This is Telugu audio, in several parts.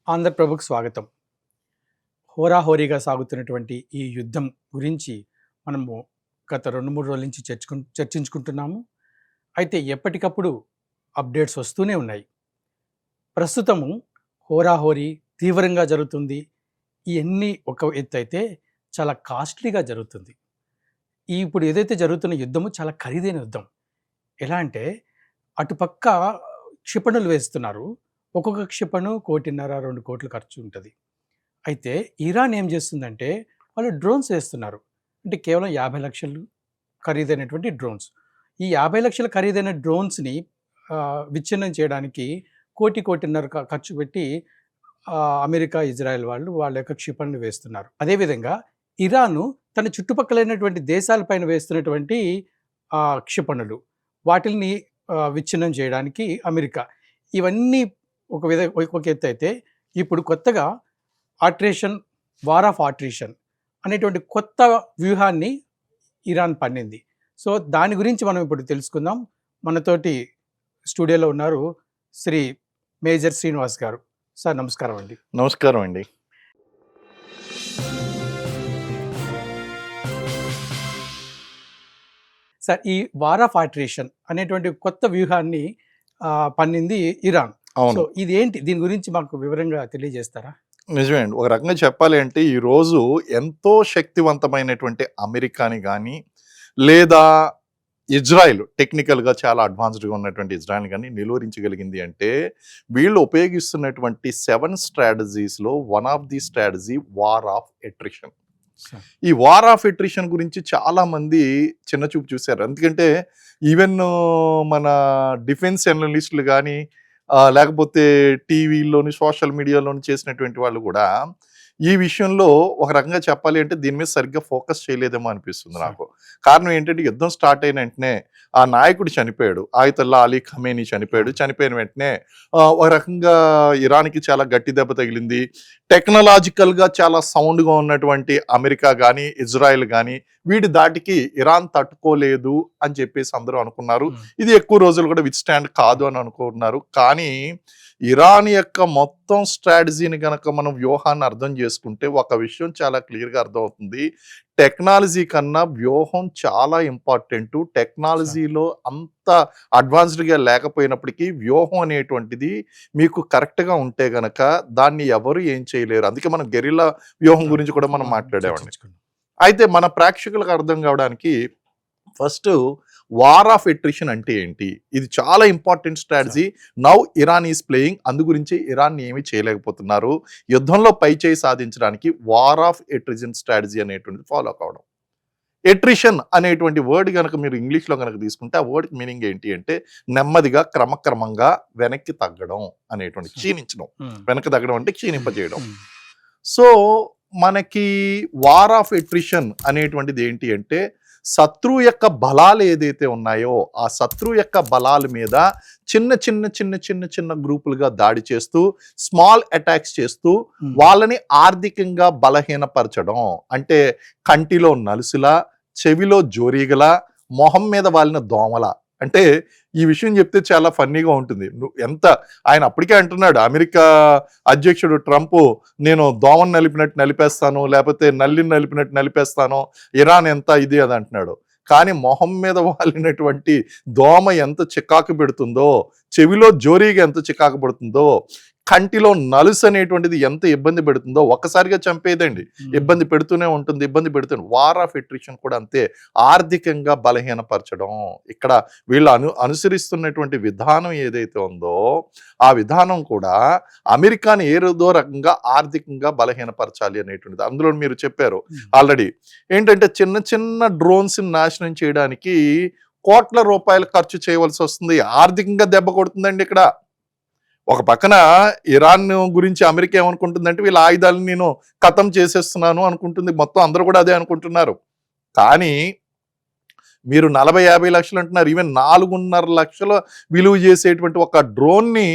ఆంధ్రప్రభకు స్వాగతం. హోరాహోరీగా సాగుతున్నటువంటి ఈ యుద్ధం గురించి మనము గత 2, 3 రోజుల నుంచి చర్చించుకుంటున్నాము. అయితే ఎప్పటికప్పుడు అప్డేట్స్ వస్తూనే ఉన్నాయి. ప్రస్తుతము హోరాహోరీ తీవ్రంగా జరుగుతుంది. ఇయన్నీ ఒక ఎత్తైతే చాలా కాస్ట్‌లీగా జరుగుతుంది. ఇప్పుడు ఏదైతే జరుగుతున్న యుద్ధము చాలా ఖరీదైన యుద్ధం. ఎలా అంటే అటుపక్క క్షిపణులు వేస్తున్నారు. ఒక్కొక్క క్షిపణి 1,50,00,000, 2,00,00,000 ఖర్చు ఉంటది. అయితే ఇరాన్ ఏం చేస్తుందంటే వాళ్ళు డ్రోన్స్ వేస్తున్నారు. అంటే కేవలం 50,00,000 ఖరీదైనటువంటి డ్రోన్స్. ఈ 50,00,000 ఖరీదైన డ్రోన్స్‌ని విచ్ఛిన్నం చేయడానికి 1,00,00,000 ఖర్చు పెట్టి అమెరికా, ఇజ్రాయెల్ వాళ్ళ యొక్క క్షిపణులు వేస్తున్నారు. అదేవిధంగా ఇరాను తన చుట్టుపక్కలైనటువంటి దేశాలపైన వేస్తున్నటువంటి క్షిపణులు వాటిల్ని విచ్ఛిన్నం చేయడానికి అమెరికా. ఇవన్నీ ఒక ఎత్తైతే ఇప్పుడు కొత్తగా వార్ ఆఫ్ ఆట్రిషన్ అనేటువంటి కొత్త వ్యూహాన్ని ఇరాన్ పన్నింది. సో దాని గురించి మనం ఇప్పుడు తెలుసుకుందాం. మనతోటి స్టూడియోలో ఉన్నారు శ్రీ మేజర్ శ్రీనివాస్ గారు. సార్ నమస్కారం అండి. నమస్కారం అండి. సార్, ఈ వార్ ఆఫ్ ఆట్రిషన్ అనేటువంటి కొత్త వ్యూహాన్ని పన్నింది ఇరాన్. సో ఇది ఏంటి? దీని గురించి మాకు వివరంగా తెలియజేస్తారా? నిజమే అండి. ఒక రకంగా చెప్పాలి అంటే ఈరోజు ఎంతో శక్తివంతమైనటువంటి అమెరికాని కానీ లేదా ఇజ్రాయిల్ టెక్నికల్గా చాలా అడ్వాన్స్డ్గా ఉన్నటువంటి ఇజ్రాయిల్ కానీ నిలువరించగలిగింది అంటే వీళ్ళు ఉపయోగిస్తున్నటువంటి 7 స్ట్రాటజీస్లో one of the strategy war of attrition. ఈ వార్ ఆఫ్ ఎట్రిషన్ గురించి చాలా మంది చిన్న చూపు చూశారు. ఎందుకంటే ఈవెన్ మన డిఫెన్స్ అనలిస్టులు కానీ లేకపోతే టీవీలోని సోషల్ మీడియాలోని చేసినటువంటి వాళ్ళు కూడా ఈ విషయంలో ఒక రకంగా చెప్పాలి అంటే దీని మీద సరిగ్గా ఫోకస్ చేయలేదేమో అనిపిస్తుంది నాకు. కారణం ఏంటంటే యుద్ధం స్టార్ట్ అయిన వెంటనే ఆ నాయకుడు చనిపోయాడు, ఆయతుల్లా అలీ ఖమేనీ చనిపోయాడు. చనిపోయిన వెంటనే ఒక రకంగా ఇరాన్కి చాలా గట్టి దెబ్బ తగిలింది. టెక్నాలజికల్గా చాలా సౌండ్గా ఉన్నటువంటి అమెరికా కానీ ఇజ్రాయెల్ కానీ వీటి దాటికి ఇరాన్ తట్టుకోలేదు అని చెప్పేసి అందరూ అనుకున్నారు. ఇది ఎక్కువ రోజులు కూడా విత్ స్టాండ్ కాదు అని అనుకుంటున్నారు. కానీ ఇరాన్ యొక్క మొత్తం స్ట్రాటజీని కనుక మనం వ్యూహాన్ని అర్థం చేసుకుంటే ఒక విషయం చాలా క్లియర్గా అర్థమవుతుంది. టెక్నాలజీ కన్నా వ్యూహం చాలా ఇంపార్టెంట్. టెక్నాలజీలో అంత అడ్వాన్స్డ్గా లేకపోయినప్పటికీ వ్యూహం అనేటువంటిది మీకు కరెక్ట్గా ఉంటే గనక దాన్ని ఎవరు ఏం చేయలేరు. అందుకే మనం గెరిల్లా వ్యూహం గురించి కూడా మనం మాట్లాడేవాడిని. అయితే మన ప్రేక్షకులకు అర్థం కావడానికి ఫస్ట్ వార్ ఆఫ్ ఎట్రిషన్ అంటే ఏంటి, ఇది చాలా important strategy. Now Iran is playing. అందు గురించి ఇరాన్ ఏమీ చేయలేకపోతున్నారు. యుద్ధంలో పైచేయి సాధించడానికి వార్ ఆఫ్ ఎట్రిషన్ స్ట్రాటజీ అనేటువంటిది ఫాలో కావడం. ఎట్రిషన్ అనేటువంటి వర్డ్ కనుక మీరు ఇంగ్లీష్లో కనుక తీసుకుంటే ఆ వర్డ్కి మీనింగ్ ఏంటి అంటే నెమ్మదిగా క్రమక్రమంగా వెనక్కి తగ్గడం అనేటువంటి, క్షీణించడం. వెనక్కి తగ్గడం అంటే క్షీణింపజేయడం. సో మనకి వార్ ఆఫ్ ఎట్రిషన్ అనేటువంటిది ఏంటి అంటే శత్రువు యొక్క బలాలు ఏదైతే ఉన్నాయో ఆ శత్రువు యొక్క బలాల మీద చిన్న చిన్న చిన్న చిన్న చిన్న గ్రూపులుగా దాడి చేస్తూ స్మాల్ అటాక్స్ చేస్తూ వాళ్ళని ఆర్థికంగా బలహీనపరచడం. అంటే కంటిలో నలుసులా, చెవిలో జోరీగల, మొహం మీద వాలిన దోమల. అంటే ఈ విషయం చెప్తే చాలా ఫన్నీగా ఉంటుంది. ఎంత ఆయన అప్పటికే అంటున్నాడు, అమెరికా అధ్యక్షుడు ట్రంప్ నేను దోమను నలిపినట్టు నలిపేస్తాను, లేకపోతే నల్లిని నలిపినట్టు నలిపేస్తాను, ఇరాన్ ఎంత ఇది అది అంటున్నాడు. కానీ మొహం మీద వాలినటువంటి దోమ ఎంత చికాకు పెడుతుందో, చెవిలో జోరీగా ఎంత చికాకు పడుతుందో, కంటిలో నలుసు అనేటువంటిది ఎంత ఇబ్బంది పెడుతుందో, ఒక్కసారిగా చంపేదండి, ఇబ్బంది పెడుతూనే ఉంటుంది, ఇబ్బంది పెడుతుంది. వార్ ఆఫ్ ఎట్రిషన్ కూడా అంతే, ఆర్థికంగా బలహీనపరచడం. ఇక్కడ వీళ్ళు అనుసరిస్తున్నటువంటి విధానం ఏదైతే ఉందో ఆ విధానం కూడా అమెరికాని ఏదో రకంగా ఆర్థికంగా బలహీనపరచాలి అనేటువంటిది. అందులో మీరు చెప్పారు ఆల్రెడీ ఏంటంటే చిన్న చిన్న డ్రోన్స్ నాశనం చేయడానికి కోట్ల రూపాయలు ఖర్చు చేయవలసి వస్తుంది. ఆర్థికంగా దెబ్బ కొడుతుందండి. ఇక్కడ ఒక పక్కన ఇరాన్ గురించి అమెరికా ఏమనుకుంటుందంటే వీళ్ళ ఆయుధాలను నేను ఖతం చేసేస్తున్నాను అనుకుంటుంది. మొత్తం అందరూ కూడా అదే అనుకుంటున్నారు. కానీ మీరు 40-50 లక్షలు అంటున్నారు. ఈవెన్ 4.5 లక్షల విలువ చేసేటువంటి ఒక డ్రోన్ని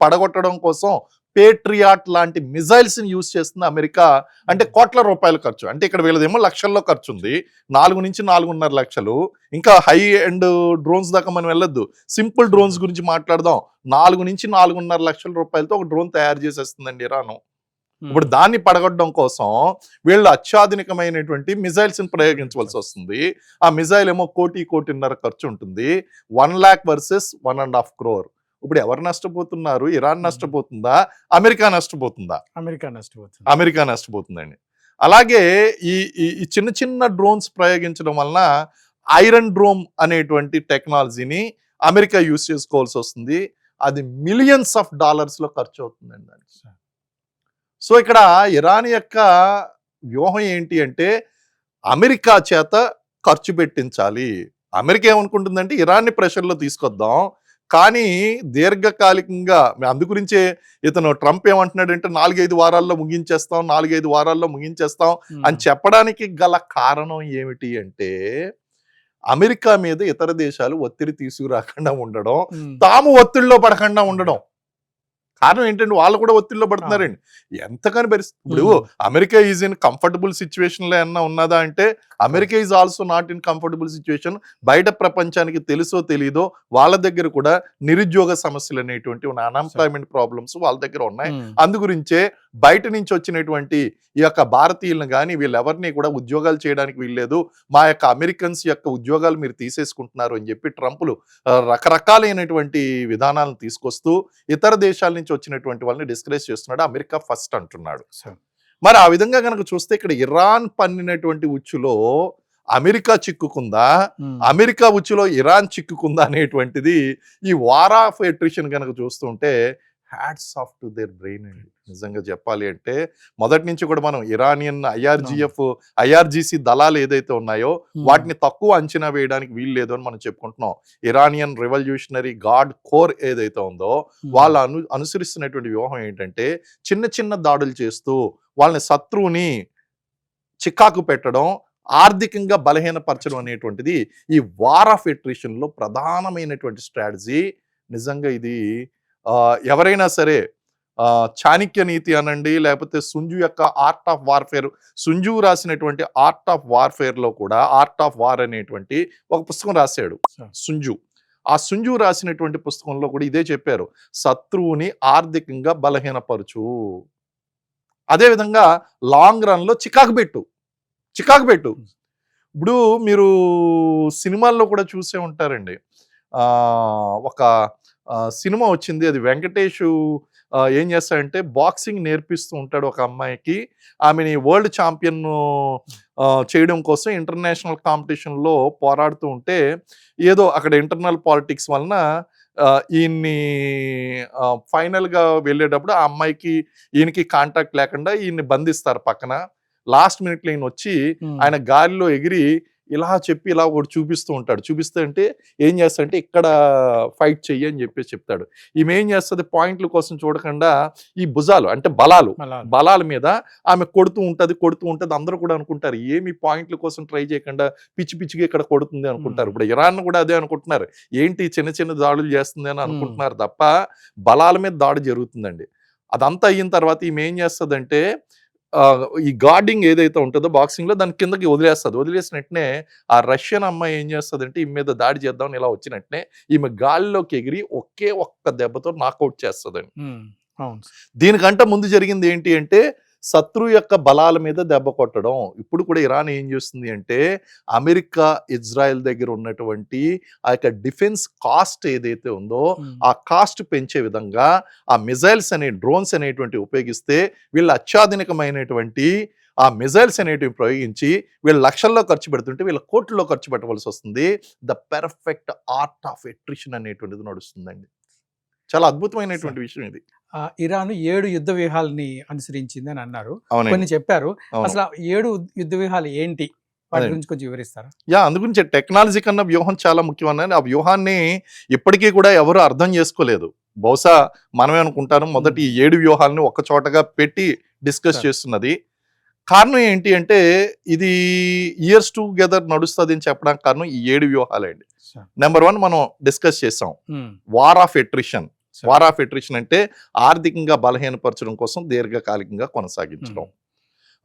పడగొట్టడం కోసం పేట్రియాట్ లాంటి మిజైల్స్ ని యూజ్ చేస్తుంది అమెరికా. అంటే కోట్ల రూపాయల ఖర్చు, అంటే ఇక్కడ వీళ్ళదేమో లక్షల్లో ఖర్చు ఉంది, 4 నుంచి 4.5 లక్షలు. ఇంకా హై అండ్ డ్రోన్స్ దాకా మనం వెళ్ళొద్దు, సింపుల్ డ్రోన్స్ గురించి మాట్లాడదాం. 4 నుంచి 4.5 లక్షల రూపాయలతో ఒక డ్రోన్ తయారు చేసేస్తుందండి ఇరాను. ఇప్పుడు దాన్ని పడగొట్టడం కోసం వీళ్ళు అత్యాధునికమైనటువంటి మిజైల్స్ ని ప్రయోగించవలసి వస్తుంది. ఆ మిజైల్ ఏమో 1.5 ఖర్చు ఉంటుంది. 1 lakh వర్సెస్ 1.5 crore. ఇప్పుడు ఎవరు నష్టపోతున్నారు? ఇరాన్ నష్టపోతుందా, అమెరికా నష్టపోతుందా? అమెరికా నష్టపోతుందండి. అలాగే ఈ ఈ చిన్న చిన్న డ్రోన్స్ ప్రయోగించడం వలన ఐరన్ డ్రోమ్ అనేటువంటి టెక్నాలజీని అమెరికా యూజ్ చేసుకోవాల్సి వస్తుంది. అది మిలియన్స్ ఆఫ్ డాలర్స్ లో ఖర్చు అవుతుందండి దానికి. సో ఇక్కడ ఇరాన్ యొక్క వ్యూహం ఏంటి అంటే అమెరికా చేత ఖర్చు పెట్టించాలి. అమెరికా ఏమనుకుంటుందంటే ఇరాన్ని ప్రెషర్లో తీసుకొద్దాం, కానీ దీర్ఘకాలికంగా అందు గురించే ఇతను ట్రంప్ ఏమంటున్నాడంటే 4-5 వారాల్లో ముగించేస్తాం, 4-5 వారాల్లో ముగించేస్తాం అని చెప్పడానికి గల కారణం ఏమిటి అంటే అమెరికా మీద ఇతర దేశాలు ఒత్తిడి తీసుకురాకుండా ఉండడం, తాము ఒత్తిడిలో పడకుండా ఉండడం. కారణం ఏంటంటే వాళ్ళు కూడా ఒత్తిడిలో పడుతున్నారండి. ఎంతకని పరిస్థితి. ఇప్పుడు America is in comfortable situation లో ఏమన్నా ఉన్నదా అంటే America is also not in comfortable situation. బయట ప్రపంచానికి తెలుసో తెలీదో వాళ్ళ దగ్గర కూడా నిరుద్యోగ సమస్యలు అనేటువంటి అన్ఎంప్లాయ్మెంట్ ప్రాబ్లమ్స్ వాళ్ళ దగ్గర ఉన్నాయి. అందుగురించే బయట నుంచి వచ్చినటువంటి ఈ యొక్క భారతీయులను కానీ వీళ్ళెవరిని కూడా ఉద్యోగాలు చేయడానికి వీల్లేదు, మా యొక్క అమెరికన్స్ యొక్క ఉద్యోగాలు మీరు తీసేసుకుంటున్నారు అని చెప్పి ట్రంప్లు రకరకాలైనటువంటి విధానాలను తీసుకొస్తూ ఇతర దేశాల నుంచి వచ్చినటువంటి వాళ్ళని డిస్కరేజ్ చేస్తున్నాడు. అమెరికా ఫస్ట్ అంటున్నాడు. మరి ఆ విధంగా కనుక చూస్తే ఇక్కడ ఇరాన్ పన్నినటువంటి ఉచ్చులో అమెరికా చిక్కుకుందా, అమెరికా ఉచ్చులో ఇరాన్ చిక్కుకుందా అనేటువంటిది ఈ వార్ ఆఫ్ ఎట్రిషన్ కనుక చూస్తుంటే hats off to their brain అండి. నిజంగా చెప్పాలి అంటే మొదటి నుంచి కూడా మనం ఇరానియన్ ఐఆర్జీసీ దళాలు ఏదైతే ఉన్నాయో వాటిని తక్కువ అంచనా వేయడానికి వీలు లేదు అని మనం చెప్పుకుంటున్నాం. ఇరానియన్ రెవల్యూషనరీ గార్డ్ కోర్ ఏదైతే ఉందో వాళ్ళు అనుసరిస్తున్నటువంటి వ్యూహం ఏంటంటే చిన్న చిన్న దాడులు చేస్తూ వాళ్ళని శత్రువుని చికాకు పెట్టడం, ఆర్థికంగా బలహీనపరచడం అనేటువంటిది ఈ వార్ ఆఫ్ ఎట్రిషన్ లో ప్రధానమైనటువంటి స్ట్రాటజీ. నిజంగా ఇది ఎవరైనా సరే చాణక్య నీతి అనండి, లేకపోతే సుంజు యొక్క ఆర్ట్ ఆఫ్ వార్ఫేర్, సుంజు రాసినటువంటి ఆర్ట్ ఆఫ్ వార్ఫేర్ లో కూడా ఆర్ట్ ఆఫ్ వార్ అనేటువంటి ఒక పుస్తకం రాశాడు సుంజు. ఆ సుంజు రాసినటువంటి పుస్తకంలో కూడా ఇదే చెప్పారు, శత్రువుని ఆర్థికంగా బలహీనపరచు, అదేవిధంగా లాంగ్ రన్ లో చికాకు పెట్టు. ఇప్పుడు మీరు సినిమాల్లో కూడా చూసే ఉంటారండి, ఒక సినిమా వచ్చింది, అది వెంకటేష్ ఏం చేస్తాడంటే బాక్సింగ్ నేర్పిస్తూ ఉంటాడు ఒక అమ్మాయికి. ఆమెని వరల్డ్ ఛాంపియన్ చేయడం కోసం ఇంటర్నేషనల్ కాంపిటీషన్లో పోరాడుతూ ఉంటే ఏదో అక్కడ ఇంటర్నల్ పాలిటిక్స్ వలన ఈయన్ని ఫైనల్గా వెళ్ళేటప్పుడు ఆ అమ్మాయికి ఈయనకి కాంటాక్ట్ లేకుండా ఈయన్ని బంధిస్తారు పక్కన. లాస్ట్ మినిట్లో ఈయన వచ్చి ఆయన గాలిలో ఎగిరి ఇలా చెప్పి ఇలా ఒకటి చూపిస్తూ ఉంటాడు. చూపిస్తే అంటే ఏం చేస్తాడంటే ఇక్కడ ఫైట్ చెయ్యి అని చెప్పేసి చెప్తాడు. ఈమె ఏం చేస్తుంది, పాయింట్ల కోసం చూడకుండా ఈ భుజాలు అంటే బలాల మీద ఆమె కొడుతూ ఉంటుంది. అందరూ కూడా అనుకుంటారు ఏమి పాయింట్ల కోసం ట్రై చేయకుండా పిచ్చిగా ఇక్కడ కొడుతుంది అనుకుంటారు. ఇప్పుడు ఇరాన్ కూడా అదే అనుకుంటున్నారు, ఏంటి చిన్న చిన్న దాడులు చేస్తుంది అని అనుకుంటున్నారు తప్ప బలాల మీద దాడి జరుగుతుందండి. అదంతా అయిన తర్వాత ఈమె ఏం చేస్తుందంటే ఈ గార్డింగ్ ఏదైతే ఉంటుందో బాక్సింగ్ లో దాని కిందకి వదిలేసినట్టునే ఆ రష్యన్ అమ్మాయి ఏం చేస్తుందంటే ఈమె మీద దాడి చేద్దామని ఇలా వచ్చినట్టునే ఈమె గాలిలోకి ఎగిరి ఒకే ఒక్క దెబ్బతో నాకౌట్ చేస్తుందండి. దీనికంటే ముందు జరిగింది ఏంటి అంటే శత్రు యొక్క బలాల మీద దెబ్బ కొట్టడం. ఇప్పుడు కూడా ఇరాన్ ఏం చేస్తుంది అంటే అమెరికా ఇజ్రాయెల్ దగ్గర ఉన్నటువంటి ఆ యొక్క డిఫెన్స్ కాస్ట్ ఏదైతే ఉందో ఆ కాస్ట్ పెంచే విధంగా ఆ మిజైల్స్ డ్రోన్స్ అనేటువంటి ఉపయోగిస్తే వీళ్ళ అత్యాధునికమైనటువంటి ఆ మిజైల్స్ అనేటివి ప్రయోగించి వీళ్ళు లక్షల్లో ఖర్చు పెడుతుంటే వీళ్ళ కోట్లలో ఖర్చు పెట్టవలసి వస్తుంది. The perfect art of attrition అనేటువంటిది నడుస్తుందండి. చాలా అద్భుతమైనటువంటి విషయం ఇది. ఇరాన్ 7 యుద్ధ వ్యూహాలని అనుసరించింది అని అన్నారు, కొన్ని చెప్పారు. అసలు 7 యుద్ధ వ్యూహాలు ఏంటి, వాటి గురించి కొంచెం వివరిస్తారా? అందుగురించి టెక్నాలజీ కన్నా వ్యూహం చాలా ముఖ్యమని, ఆ వ్యూహాన్ని ఇప్పటికీ కూడా ఎవరు అర్థం చేసుకోలేదు. బహుశా మనమే అనుకుంటాను మొదటి ఈ 7 వ్యూహాలని ఒక చోటగా పెట్టి డిస్కస్ చేస్తున్నది. కారణం ఏంటి అంటే ఇది ఇయర్స్ టుగెదర్ నడుస్తుంది అని చెప్పడానికి కారణం ఈ 7 వ్యూహాలే అండి. నెంబర్ 1 మనం డిస్కస్ చేసాం, వార్ ఆఫ్ ఎట్రిషన్. సరే. వార్ ఆఫ్ ఎట్రిషన్ అంటే ఆర్థికంగా బలహీనపరచడం కోసం దీర్ఘకాలికంగా కొనసాగించడం.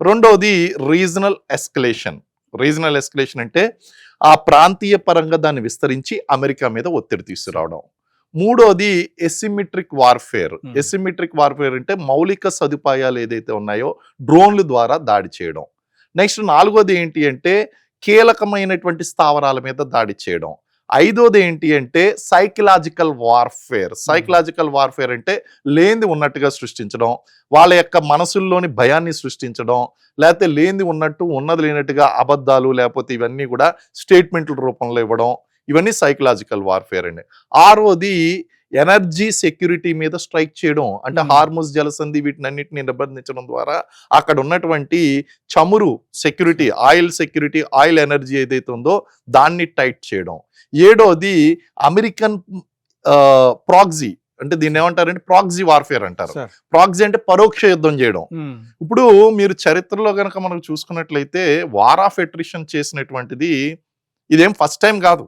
రెండోది రీజనల్ ఎస్కలేషన్. రీజనల్ ఎస్కలేషన్ అంటే ఆ ప్రాంతీయ పరంగా దాన్ని విస్తరించి అమెరికా మీద ఒత్తిడి తీసుకురావడం. మూడోది ఎసిమెట్రిక్ వార్ఫేర్. ఎసిమెట్రిక్ వార్ఫేర్ అంటే మౌలిక సదుపాయాలు ఏదైతే ఉన్నాయో డ్రోన్ల ద్వారా దాడి చేయడం. నెక్స్ట్ నాలుగోది ఏంటి అంటే కీలకమైనటువంటి స్థావరాల మీద దాడి చేయడం. ఐదోది ఏంటి అంటే సైకలాజికల్ వార్ఫేర్. సైకలాజికల్ వార్ఫేర్ అంటే లేనిది ఉన్నట్టుగా సృష్టించడం, వాళ్ళ యొక్క మనసుల్లోని భయాన్ని సృష్టించడం, లేకపోతే లేనిది ఉన్నట్టు ఉన్నది లేనట్టుగా అబద్ధాలు లేకపోతే ఇవన్నీ కూడా స్టేట్మెంట్ల రూపంలో ఇవ్వడం, ఇవన్నీ సైకలాజికల్ వార్ఫేర్ అండి. ఆరోది ఎనర్జీ సెక్యూరిటీ మీద స్ట్రైక్ చేయడం, అంటే హార్ముజ్ జలసంధి వీటినన్నిటిని నిర్బంధించడం ద్వారా అక్కడ ఉన్నటువంటి చమురు security, oil security, oil energy ఏదైతే ఉందో దాన్ని టైట్ చేయడం. ఏడోది అమెరికన్ ప్రాక్సీ, అంటే దీన్ని ఏమంటారంటే ప్రాక్సీ వార్ఫేర్ అంటారు. ప్రాక్సీ అంటే పరోక్ష యుద్ధం చేయడం. ఇప్పుడు మీరు చరిత్రలో కనుక మనం చూసుకున్నట్లయితే వార్ ఆఫ్ ఎట్రిషన్ చేసినటువంటిది ఇదేం ఫస్ట్ టైం కాదు.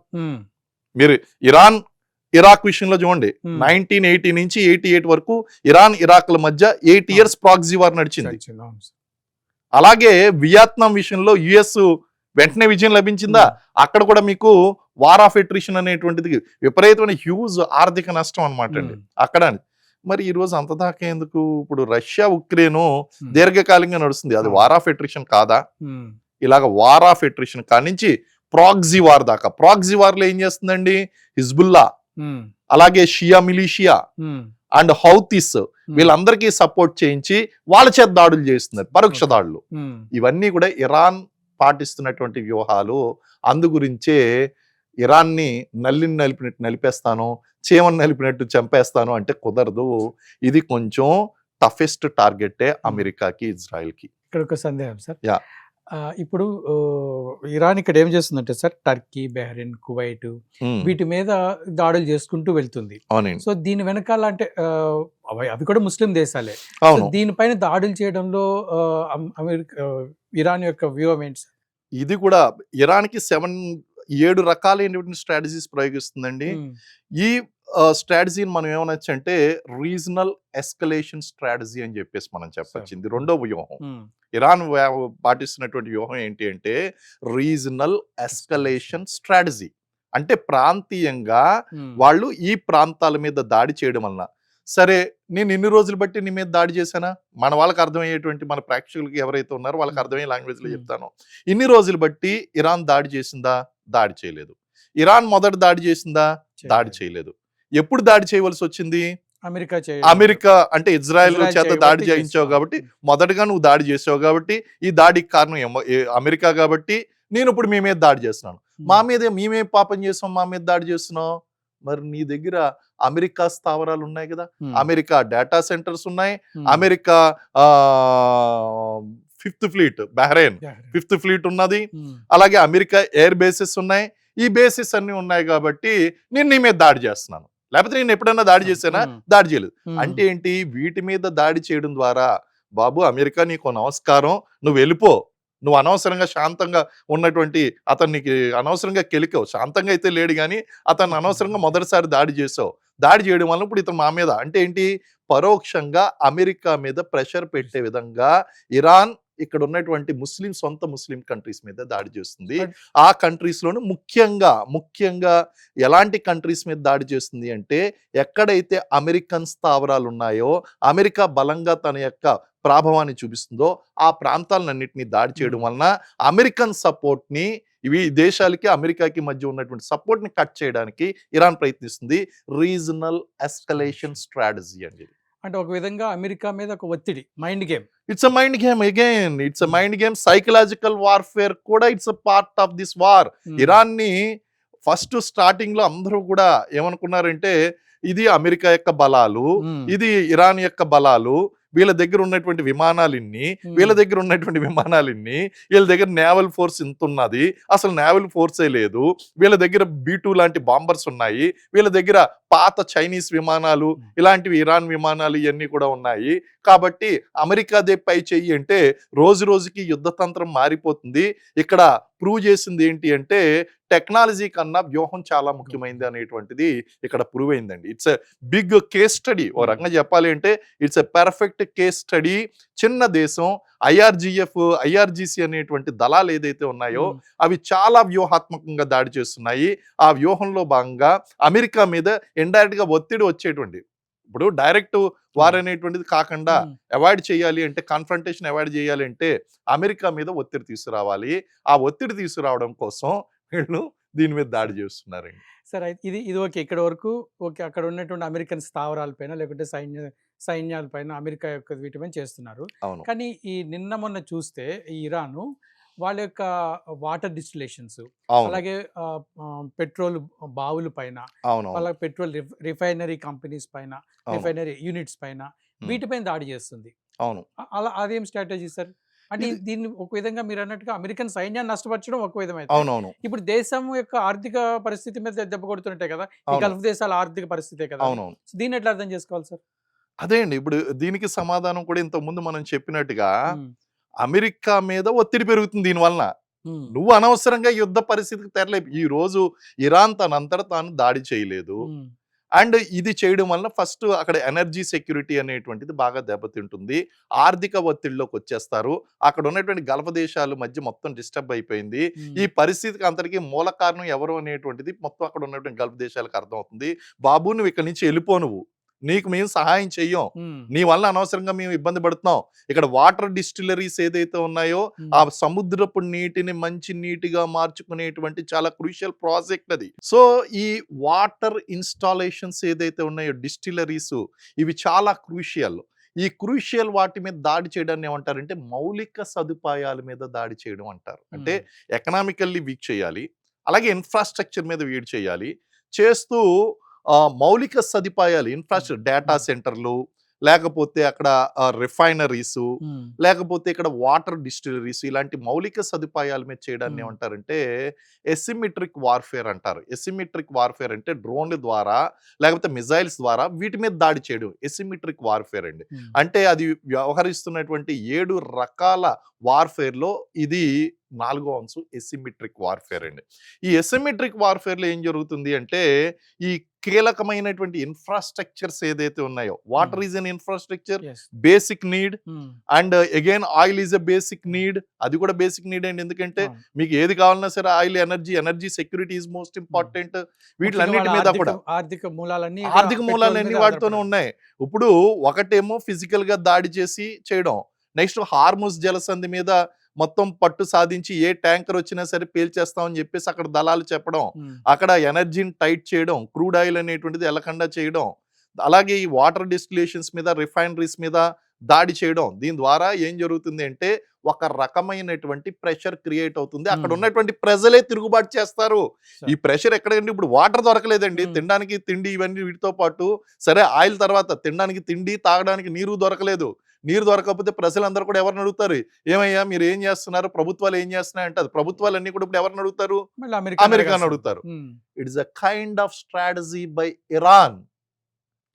మీరు ఇరాన్ ఇరాక్ విషయంలో చూడండి, 1980 నుంచి 88 వరకు ఇరాన్ ఇరాక్ల మధ్య 8 years ప్రాక్సీ వార్ నడిచింది. అలాగే వియత్నాం విషయంలో యుఎస్ వెంటనే విజయం లభించిందా? అక్కడ కూడా మీకు వార్ ఆఫ్ ఎట్రిషన్ అనేటువంటిది విపరీతమైన హ్యూజ్ ఆర్థిక నష్టం అనమాట అండి అక్కడ. మరి ఈ రోజు అంత దాకా ఎందుకు? ఇప్పుడు రష్యా ఉక్రెయిన్ దీర్ఘకాలికంగా నడుస్తుంది, అది వార్ ఆఫ్ ఎట్రిషన్ కాదా? ఇలాగ వార్ ఆఫ్ ఎట్రిషన్ కానించి ప్రాక్సీ వార్ దాకా. ప్రాక్సీ వార్ లో ఏం చేస్తుందండి? హిజ్బుల్లా, అలాగే షియా మిలీషియా అండ్ హౌతీస్ వీళ్ళందరికీ సపోర్ట్ చేయించి వాళ్ళ చేత దాడులు చేస్తున్నారు, పరోక్ష దాడులు. ఇవన్నీ కూడా ఇరాన్ పాటిస్తున్నటువంటి వ్యూహాలు. అందు గురించే ఇరాన్ని నల్లిని నలిపినట్టు నలిపేస్తాను, చీమను నలిపినట్టు చంపేస్తాను అంటే కుదరదు. ఇది కొంచెం టఫెస్ట్ టార్గెటే అమెరికాకి, ఇజ్రాయెల్కి. ఇక్కడ ఒక సందేహం సార్. ఇప్పుడు ఇరాన్ ఇక్కడ ఏం చేస్తుందంటే సార్, టర్కీ, బహ్రెయిన్, కువైట్ వీటి మీద దాడులు చేసుకుంటూ వెళ్తుంది. సో దీని వెనకాల అంటే అవి కూడా ముస్లిం దేశాలే. దీనిపైన దాడులు చేయడంలో అమెరికా ఇరాన్ యొక్క వ్యూహం ఏంటి సార్? ఇది కూడా ఇరాన్కి 7 రకాలైనటువంటి స్ట్రాటజీస్ ప్రయోగిస్తుందండి. ఈ స్ట్రాటజీని మనం ఏమనొచ్చు అంటే రీజనల్ ఎస్కలేషన్ స్ట్రాటజీ అని చెప్పేసి మనం చెప్పచ్చు. ఇది రెండో వ్యూహం. ఇరాన్ పాటిస్తున్నటువంటి వ్యూహం ఏంటి అంటే రీజనల్ ఎస్కలేషన్ స్ట్రాటజీ. అంటే ప్రాంతీయంగా వాళ్ళు ఈ ప్రాంతాల మీద దాడి చేయడం వలన, సరే నేను ఇన్ని రోజులు బట్టి నీ మీద దాడి చేశానా, మన వాళ్ళకి అర్థమయ్యేటువంటి మన ప్రేక్షకులకి ఎవరైతే ఉన్నారో వాళ్ళకి అర్థమయ్యే లాంగ్వేజ్ లో చెప్తాను. ఇన్ని రోజులు బట్టి ఇరాన్ దాడి చేసిందా? దాడి చేయలేదు. ఇరాన్ మొదట దాడి చేసిందా? దాడి చేయలేదు. ఎప్పుడు దాడి చేయవలసి వచ్చింది? అమెరికా అంటే ఇజ్రాయెల్ చేత దాడి చేయించావు కాబట్టి, మొదటగా నువ్వు దాడి చేసావు కాబట్టి, ఈ దాడికి కారణం అమెరికా కాబట్టి నేను ఇప్పుడు మీ మీద దాడి చేస్తున్నాను. మా మీద మేమే పాపం చేసాం, మా మీద దాడి చేస్తున్నావు. మరి నీ దగ్గర అమెరికా స్థావరాలు ఉన్నాయి కదా, అమెరికా డేటా సెంటర్స్ ఉన్నాయి, America 5th fleet, Bahrain 5th fleet ఉన్నది, అలాగే అమెరికా ఎయిర్ బేసెస్ ఉన్నాయి. ఈ బేసిస్ అన్ని ఉన్నాయి కాబట్టి నేను నీ మీద దాడి చేస్తున్నాను. లేకపోతే నేను ఎప్పుడన్నా దాడి చేశానా? దాడి చేయలేదు. అంటే ఏంటి? వీటి మీద దాడి చేయడం ద్వారా, బాబు అమెరికా నీకు నమస్కారం, నువ్వు వెళ్ళిపో, నువ్వు అనవసరంగా శాంతంగా ఉన్నటువంటి అతనికి అనవసరంగా కెలికావు. శాంతంగా అయితే లేడు కానీ అతను అనవసరంగా మొదటిసారి దాడి చేసావు. దాడి చేయడం వల్ల ఇప్పుడు ఇతను మా మీద అంటే ఏంటి? పరోక్షంగా అమెరికా మీద ప్రెషర్ పెట్టే విధంగా ఇరాన్ ఇక్కడ ఉన్నటువంటి సొంత ముస్లిం కంట్రీస్ మీద దాడి చేస్తుంది. ఆ కంట్రీస్ లోను ముఖ్యంగా ఎలాంటి కంట్రీస్ మీద దాడి చేస్తుంది అంటే, ఎక్కడైతే అమెరికన్ స్థావరాలు ఉన్నాయో, అమెరికా బలంగా తన యొక్క ప్రాభవాన్ని చూపిస్తుందో ఆ ప్రాంతాలన్నింటినీ దాడి చేయడం వలన అమెరికన్ సపోర్ట్ ని, ఇవి దేశాలకి అమెరికాకి మధ్య ఉన్నటువంటి సపోర్ట్ ని కట్ చేయడానికి ఇరాన్ ప్రయత్నిస్తుంది. రీజనల్ ఎస్కలేషన్ స్ట్రాటజీ అండి. అంటే ఒక విధంగా అమెరికా మీద ఒక ఒత్తిడి, mind game. It's a mind game again, it's a mind game. Psychological warfare కూడా it's a part of this war. Iran ని ఫస్ట్ స్టార్టింగ్ లో అందరూ కూడా ఏమనుకున్నారంటే, ఇది అమెరికా యొక్క బలాలు, ఇది ఇరాన్ యొక్క బలాలు, వీళ్ళ దగ్గర ఉన్నటువంటి విమానాలిన్ని, వీళ్ళ దగ్గర ఉన్నటువంటి విమానాలిన్ని, వీళ్ళ దగ్గర నేవల్ ఫోర్స్ ఇంత ఉన్నది, అసలు నేవల్ ఫోర్సే లేదు, వీళ్ళ దగ్గర B-2 లాంటి బాంబర్స్ ఉన్నాయి, వీళ్ళ దగ్గర పాత చైనీస్ విమానాలు, ఇలాంటివి ఇరాన్ విమానాలు ఇవన్నీ కూడా ఉన్నాయి. కాబట్టి అమెరికాదే పై చెయ్యి అంటే రోజు రోజుకి యుద్ధతంత్రం మారిపోతుంది. ఇక్కడ ప్రూవ్ చేసింది ఏంటి అంటే, టెక్నాలజీ కన్నా వ్యూహం చాలా ముఖ్యమైనది అనేటువంటిది ఇక్కడ ప్రూవ్ అయిందండి. It's a big case study. ఓ రకంగా చెప్పాలి అంటే it's a perfect case study. చిన్న దేశం ఐఆర్జీసీ అనేటువంటి దళాలు ఏదైతే ఉన్నాయో అవి చాలా వ్యూహాత్మకంగా దాడి చేస్తున్నాయి. ఆ వ్యూహంలో భాగంగా అమెరికా మీద ఇండైరెక్ట్ గా ఒత్తిడి వచ్చేటువంటి, ఇప్పుడు డైరెక్ట్ వార్ అనేటువంటిది కాకుండా అవాయిడ్ చేయాలి అంటే, కాన్ఫ్రంటేషన్ అవాయిడ్ చేయాలి అంటే అమెరికా మీద ఒత్తిడి తీసుకురావాలి. ఆ ఒత్తిడి తీసుకురావడం కోసం వీళ్ళు దీని మీద దాడి చేస్తున్నారండి. సరే, అయితే ఇది ఓకే. ఇక్కడ వరకు ఓకే. అక్కడ ఉన్నటువంటి అమెరికన్ స్థావరాలపైన లేకుంటే సైన్యాలపైన అమెరికా యొక్క వీటిపైన చేస్తున్నారు. అవును, కానీ ఈ నిన్న మొన్న చూస్తే ఈ ఇరాను వాళ్ళ యొక్క వాటర్ డిస్టిలేషన్స్, అవును, అలాగే పెట్రోల్ బావుల పైన, అవును, వాళ్ళ పెట్రోల్ రిఫైనరీ కంపెనీస్ పైన, అవును, రిఫైనరీ యూనిట్స్ పైన, వీటిపైన దాడి చేస్తుంది. అవును. అలా అదేం స్ట్రాటజీ సార్? అంటే ఇది దీన్ని ఒక విధంగా మీరు అన్నట్టుగా అమెరికన్ సైన్యాన్ని నష్టపరచడం ఒక విధమైతే, అవునవును, ఇప్పుడు దేశం యొక్క ఆర్థిక పరిస్థితి మీద దెబ్బ కొడుతుంటే కదా, ఈ అవును, గల్ఫ్ దేశాల ఆర్థిక పరిస్థితే కదా అది. అవునవును. సో దీన్ని ఎట్లా అర్థం చేసుకోవాలి సార్? అదే అండి. ఇప్పుడు దీనికి సమాధానం కూడా ఇంతకుముందు మనం చెప్పినట్టుగా ఉమ్, అమెరికా మీద ఒత్తిడి పెరుగుతుంది దీనివలన. ఉమ్, నువ్వు అనవసరంగా యుద్ధ పరిస్థితికి తెరలేపు. ఈ రోజు ఇరాన్ తనంతట తాను దాడి చేయలేదు. ఉమ్, అండ్ ఇది చేయడం వలన ఫస్ట్ అక్కడ ఎనర్జీ సెక్యూరిటీ అనేటువంటిది బాగా దెబ్బతింటుంది. ఆర్థిక ఒత్తిడిలోకి వచ్చేస్తారు. అక్కడ ఉన్నటువంటి గల్ఫ్ దేశాల మధ్య మొత్తం డిస్టర్బ్ అయిపోయింది. ఈ ఉమ్, పరిస్థితికి అంతటికి మూల కారణం ఎవరు అనేటువంటిది మొత్తం అక్కడ ఉన్నటువంటి గల్ఫ్ దేశాలకు అర్థమవుతుంది. బాబు నువ్వు ఇక్కడి నుంచి వెళ్ళిపో నువ్వు. నీకు మేము సహాయం చెయ్యం. ఉమ్, నీ వల్ల అనవసరంగా మేము ఇబ్బంది పడుతున్నాం. ఇక్కడ వాటర్ డిస్టిలరీస్ ఏదైతే ఉన్నాయో ఉమ్, ఆ సముద్రపు నీటిని మంచి నీటిగా మార్చుకునేటువంటి చాలా క్రూషియల్ ప్రాజెక్ట్ అది. సో ఈ వాటర్ ఇన్స్టాలేషన్స్ ఏదైతే ఉన్నాయో డిస్టిలరీస్, ఇవి చాలా క్రూషియల్. ఈ క్రూషియల్ వాటి మీద దాడి చేయడాన్ని ఏమంటారంటే మౌలిక సదుపాయాల మీద దాడి చేయడం అంటారు. అంటే ఉమ్, ఎకనామికల్లీ వీక్ చేయాలి, అలాగే ఇన్ఫ్రాస్ట్రక్చర్ మీద వీడ్ చేయాలి. చేస్తూ మౌలిక సదుపాయాలు ఇన్ఫ్రాస్ట్రక్చర్ డేటా ఉమ్, సెంటర్లు, లేకపోతే అక్కడ రిఫైనరీసు, ఉమ్, లేకపోతే ఇక్కడ వాటర్ డిస్టిలరీస్, ఇలాంటి మౌలిక సదుపాయాల మీద చేయడాన్ని ఉమ్, ఏమంటారంటే ఎసిమెట్రిక్ వార్ఫేర్ అంటారు. ఎసిమెట్రిక్ వార్ఫేర్ అంటే డ్రోన్ల ద్వారా లేకపోతే మిజైల్స్ ద్వారా వీటి మీద దాడి చేయడం ఎసిమెట్రిక్ వార్ఫేర్ అండి. ఉమ్, అంటే అది వ్యవహరిస్తున్నటువంటి 7 రకాల వార్ఫేర్లో ఇది 4వ అంశం ఎసిమెట్రిక్ వార్ఫేర్ అండి. ఈ ఎసిమెట్రిక్ వార్ఫేర్లో ఏం జరుగుతుంది అంటే ఈ కీలకమైనటువంటి ఇన్ఫ్రాస్ట్రక్చర్స్ ఏదైతే ఉన్నాయో, water is an infrastructure, yes, basic need. Um, and again oil is a basic need. అది కూడా బేసిక్ నీడ్ అండి. ఎందుకంటే అవును. మీకు ఏది కావాలన్నా సరే oil, energy security is most important. ముఖ్యంగా వీటిలన్నిటి వాళ్ళ మీద కూడా ఆర్థిక మూలాలన్నీ కూడా ఆర్థిక పెట్రోల్ మూలాలన్నీ మీద వాటితోనే ఆధారపడి ఉన్నాయి. ఇప్పుడు ఒకటేమో ఫిజికల్ గా దాడి చేసి చేయడం, నెక్స్ట్ హార్ముజ్ జలసంధి మీద మొత్తం పట్టు సాధించి ఏ ట్యాంకర్ వచ్చినా సరే పేల్చేస్తామని చెప్పేసి అక్కడ దళాలు చెప్పడం, ఉమ్, అక్కడ ఎనర్జీని టైట్ చేయడం, క్రూడ్ ఆయిల్ అనేటువంటిది ఎలకుండా చేయడం, అలాగే ఈ వాటర్ డిస్టిలేషన్స్ మీద, రిఫైనరీస్ మీద దాడి చేయడం. దీని ద్వారా ఏం జరుగుతుంది అంటే ఒక రకమైనటువంటి ప్రెషర్ క్రియేట్ అవుతుంది. అక్కడ ఉమ్, ఉన్నటువంటి ప్రజలే తిరుగుబాటు చేస్తారు. ఈ సరే, ప్రెషర్ ఎక్కడండి? ఇప్పుడు వాటర్ దొరకలేదండి, ఉమ్, తినడానికి తిండి ఇవన్నీ వీటితో పాటు సరే ఆయిల్ తర్వాత తినడానికి తిండి, తాగడానికి నీరు దొరకలేదు. నీరు దొరకకపోతే ప్రజలందరూ కూడా ఎవరిని అడుగుతారు? ఏమయ్యా మీరు ఏం చేస్తున్నారు, ప్రభుత్వాలు ఏం చేస్తున్నాయి అంటే అది ప్రభుత్వాలన్నీ కూడా ఇప్పుడు ఎవరిని అడుగుతారు? మళ్ళీ అమెరికాని అమెరికాను అడగాల్సింది. అడుగుతారు. Um, it is a kind of strategy by Iran.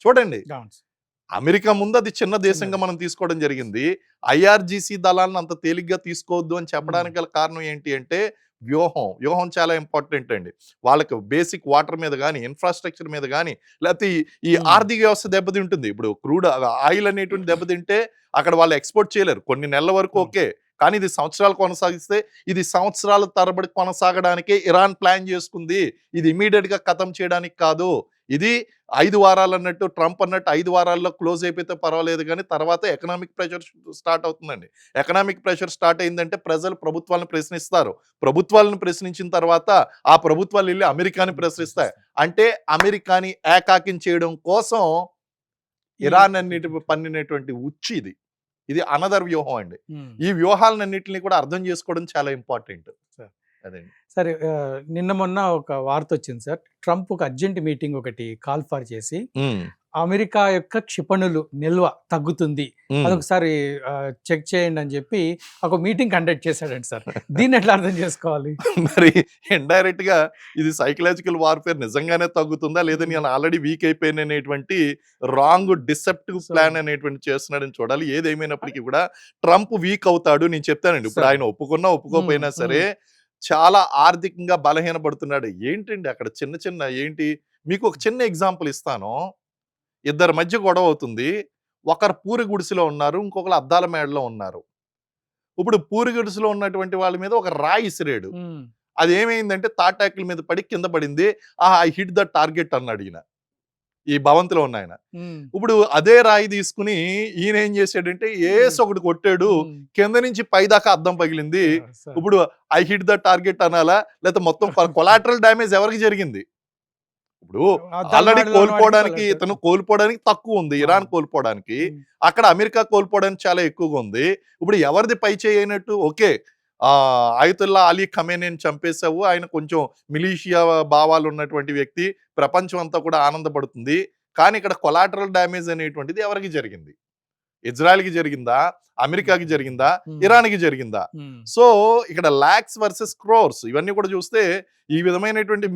చూడండి, అవును సార్. అమెరికా ముందు అది చిన్న దేశంగా చిన్నది. మనం తీసుకోవడం జరిగింది. ఐఆర్జీసీ దళాలను అంత తేలిగ్గా తీసుకోవద్దు అని ఉమ్, చెప్పడానికి గల కారణం ఏంటి అంటే వ్యూహం చాలా ఇంపార్టెంట్ అండి. వాళ్ళకి బేసిక్ వాటర్ మీద కానీ, ఇన్ఫ్రాస్ట్రక్చర్ మీద కానీ, లేకపోతే ఈ ఉమ్, ఆర్థిక వ్యవస్థ దెబ్బతింటుంది. ఇప్పుడు క్రూడ్ ఆయిల్ అనేటువంటి దెబ్బతింటే అక్కడ వాళ్ళు ఎక్స్పోర్ట్ చేయలేరు. కొన్ని నెలల వరకు అవును. ఓకే, కానీ ఇది సంవత్సరాలు కొనసాగిస్తే ఇది సంవత్సరాల తరబడి కొనసాగడానికే ఇరాన్ ప్లాన్ చేసుకుంది. ఇది ఇమీడియట్ గా ఖతం చేయడానికి కాదు. ఇది 5 వారాలు అన్నట్టు, ట్రంప్ అన్నట్టు 5 వారాల్లో క్లోజ్ అయిపోతే పర్వాలేదు, కానీ తర్వాత ఎకనామిక్ ప్రెషర్ స్టార్ట్ అవుతుందండి. ఎకనామిక్ ప్రెషర్ స్టార్ట్ అయిందంటే ప్రజలు ప్రభుత్వాలను ప్రశ్నిస్తారు. ప్రభుత్వాలను ప్రశ్నించిన తర్వాత ఆ ప్రభుత్వాలు వెళ్ళి అమెరికాని ప్రశ్నిస్తాయి. అంటే అమెరికాని ఏకాకిం చేయడం కోసం ఈ ఇరాన్ అన్నిటి పన్నినటువంటి ఉచ్చు ఇది. ఇది అనదర్ వ్యూహం అండి. ఉమ్, ఈ వ్యూహాలన్నింటినీ కూడా అర్థం చేసుకోవడం చాలా ఇంపార్టెంట్. సార్. అదండి. సరే, నిన్న మొన్న ఒక వార్త వచ్చింది సార్. ట్రంప్ ఒక అర్జెంట్ మీటింగ్ ఒకటి కాల్ ఫర్ చేసి ఉమ్, అమెరికా యొక్క క్షిపణులు నిల్వ తగ్గుతుంది, ఉమ్. అదొకసారి చెక్ చేయండి అని చెప్పి ఒక మీటింగ్ కండక్ట్ చేశాడండి సార్. దీన్ని ఎట్లా అర్థం చేసుకోవాలి? మరి ఇండైరెక్ట్ గా ఇది సైకలాజికల్ వార్ఫేర్ నిజంగానే తగ్గుతుందా లేదా, నేను ఆల్రెడీ వీక్ అయిపోయాను అనేటువంటి రాంగ్ డిసెప్టివ్ సో ప్లాన్ అనేటువంటి చేస్తున్నాడని చూడాలి. ఏదేమైనప్పటికీ కూడా ట్రంప్ వీక్ అవుతాడు. నేను చెప్తానండి, ఇప్పుడు సరే. ఆయన ఒప్పుకున్నా ఉమ్, ఒప్పుకోపోయినా సరే ఉమ్, చాలా ఆర్థికంగా బలహీనపడుతున్నాడు. ఏంటండి అక్కడ చిన్న చిన్న ఏంటి? మీకు ఒక చిన్న ఎగ్జాంపుల్ ఇస్తాను. ఇద్దరి మధ్య గొడవ అవుతుంది. ఒకరు పూరి గుడిసెలో ఉన్నారు. ఇంకొకళ్ళు అద్దాల మేడలో ఉన్నారు. ఇప్పుడు పూరి గుడిసెలో ఉన్నటువంటి వాళ్ళ మీద ఒక రాయి ఇసిరాడు. హ్మ్. అదేమైందంటే తాటాకుల మీద పడి కింద పడింది. ఆహా! ఐ హిట్ ద టార్గెట్ అన్నాడు ఈయన. ఈ భవంతిలో ఉన్నాయన. హ్మ్. ఇప్పుడు అదే రాయి తీసుకొని ఈయన ఏం చేశాడంటే ఏసి ఒకటి కొట్టాడు. హ్మ్. కింద నుంచి పైదాకా అద్దం పగిలింది. సార్. ఇప్పుడు ఐ హిట్ ద టార్గెట్ అనాలా? లేకపోతే మొత్తం కొలాటరల్ డ్యామేజ్ ఎవరికి జరిగింది? ఇప్పుడు అద్దాల ఆల్రెడీ మేడలో ఉన్న వాడికి కోల్పోవడానికి కొలాటరల్. ఇతను కోల్పోవడానికి తక్కువ ఉంది. ఆ! ఇరాన్ కోల్పోవడానికి. హ్మ్. అక్కడ అమెరికా కోల్పోవడానికి చాలా ఎక్కువగా ఉంది. ఇప్పుడు ఎవరిది పై చేయి అయినట్టు? ఓకే. అయతుల్లా అలీ ఖమేనీని చంపేసావు. ఆయన కొంచెం మిలీషియా భావాలు ఉన్నటువంటి వ్యక్తి. ప్రపంచం అంతా కూడా ఆనందపడుతుంది. కానీ ఇక్కడ కొలాటరల్ డ్యామేజ్ అనేటువంటిది ఎవరికి జరిగింది? ఇజ్రాయెల్‌కి జరిగిందా? అమెరికాకి జరిగిందా? హ్మ్. ఇరాన్‌కి జరిగిందా? హ్మ్. సో, ఇక్కడ లాక్స్ వర్సెస్ క్రోర్స్ ఇవన్నీ కూడా చూస్తే ఈ విధమైనటువంటి